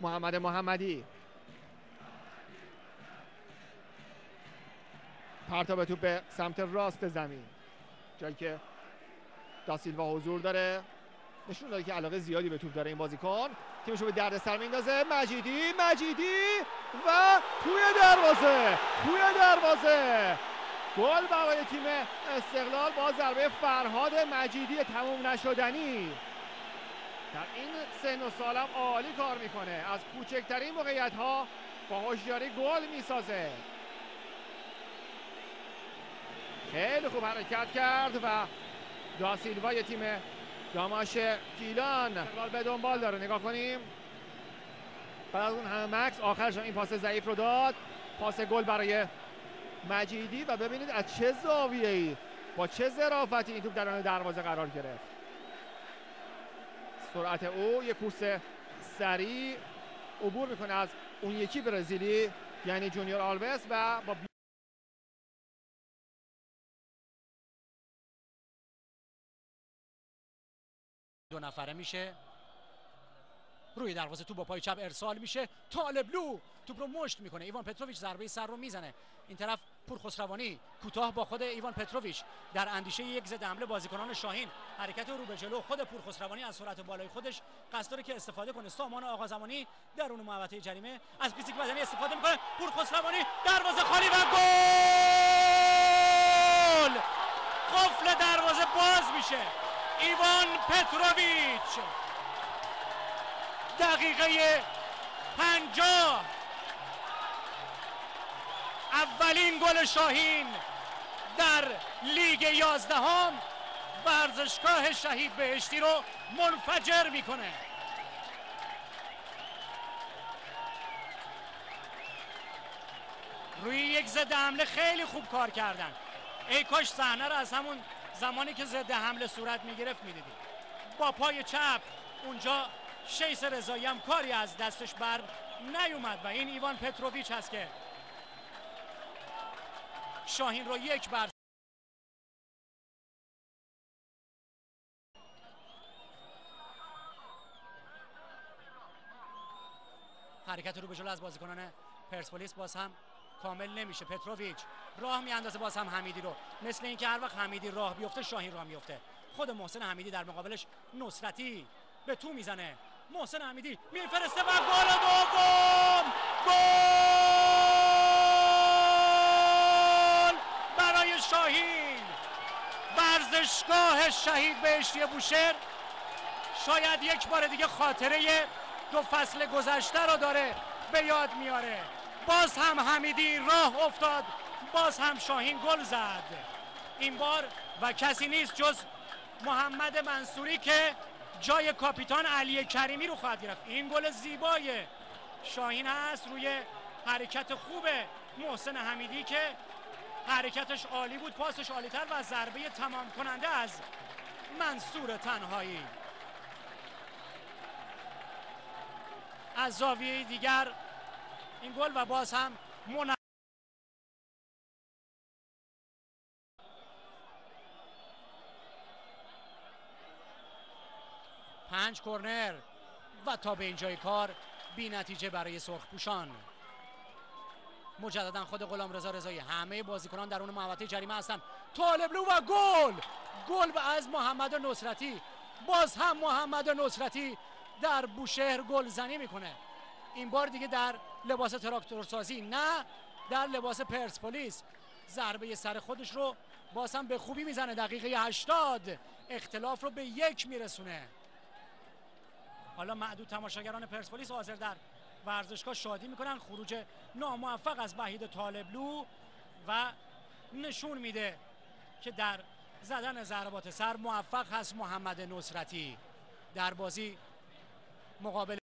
محمد محمدی پرتاب توپ به سمت راست زمین، جایی که داسیلوا حضور داره، نشون داده که علاقه زیادی به توپ داره این بازیکن. تیمشو به دردسر میندازه. مجیدی و توی دروازه گل برای تیم استقلال با ضربه فرهاد مجیدی تموم نشدنی. در این سن و سالم عالی کار میکنه، از کوچکترین موقعیت ها با هوشیاری گل میسازه. خیلی خوب حرکت کرد و داسیلوا تیم داماش گیلان استقلال به دنبال داره. نگاه کنیم بعد از اون همه مکس آخرش این پاس ضعیف رو داد، پاس گل برای مجیدی و ببینید از چه زاویه‌ای با چه ظرافتی این توپ درون دروازه قرار گرفت. سرعت او، یک کوس سریع عبور میکنه از اون یکی برزیلی یعنی جونیور آلوس و با دو نفره میشه روی دروازه، توپ با پای چپ ارسال میشه. طالبلو توپ رو مشت میکنه، ایوان پتروویچ ضربه سر رو میزنه. این طرف پورخسروانی کوتاه با خود ایوان پتروویچ در اندیشه یک ضد حمله بازیکنان شاهین، حرکت رو به جلو. خود پورخسروانی از سرعت بالای خودش قصد داره که استفاده کنه. سامان آقازمانی درون محوطه جریمه از فیزیک بدنی استفاده میکنه. پورخسروانی دروازه خالی و گل! قفل دروازه باز میشه. ایوان پتروویچ دقیقه 50 اولین گل شاهین در لیگ 11 ورزشگاه شهید بهشتی رو منفجر میکنه. روی یک ضد حمله خیلی خوب کار کردن. ای کاش صحنه رو از همون زمانی که ضد حمله صورت میگرفت میدیدید. با پای چپ اونجا شیس رضایی هم کاری از دستش بر نیومد و این ایوان پتروویچ هست که شاهین رو یک بر حرکت رو به جلو از بازیکنان پرسپولیس باز هم کامل نمیشه. پتروویچ راه میاندازه باز هم حمیدی رو، مثل اینکه هر وقت حمیدی راه بیفته شاهین راه میفته. خود محسن حمیدی در مقابلش نصرتی به تو میزنه. محسن حمیدی میفرسته و گل دوم! گل برای شاهین! ورزشگاه شهید بهشتی بوشهر شاید یک بار دیگه خاطره دو فصل گذشته رو داره به یاد میاره. باز هم حمیدی راه افتاد، باز هم شاهین گل زد این بار و کسی نیست جز محمد منصوری که جای کاپیتان علی کریمی رو خواهد گرفت. این گل زیبای شاهین هست روی حرکت خوب محسن حمیدی که حرکتش عالی بود، پاسش عالی‌تر و ضربه تمام کننده از منصور تنهایی. از زاویه دیگر این گل و باز هم 5 کرنر و تا به اینجای کار بی نتیجه برای سرخپوشان. مجددا خود غلامرضا رضایی، همه بازیکنان درون محوطه جریمه هستند. طالبلو و گل از محمد نصرتی. باز هم محمد نصرتی در بوشهر گلزنی میکنه، این بار دیگه در لباس تراکتورسازی نه در لباس پرسپولیس. ضربه سر خودش رو باز هم به خوبی میزنه. دقیقه 80 اختلاف رو به 1 میرسونه. حالا معدود تماشاگران پرسپولیس حاضر در ورزشگاه شادی میکنن. خروج ناموفق از وحید طالبلو و نشون میده که در زدن ضربات سر موفق هست محمد نصرتی. در بازی مقابل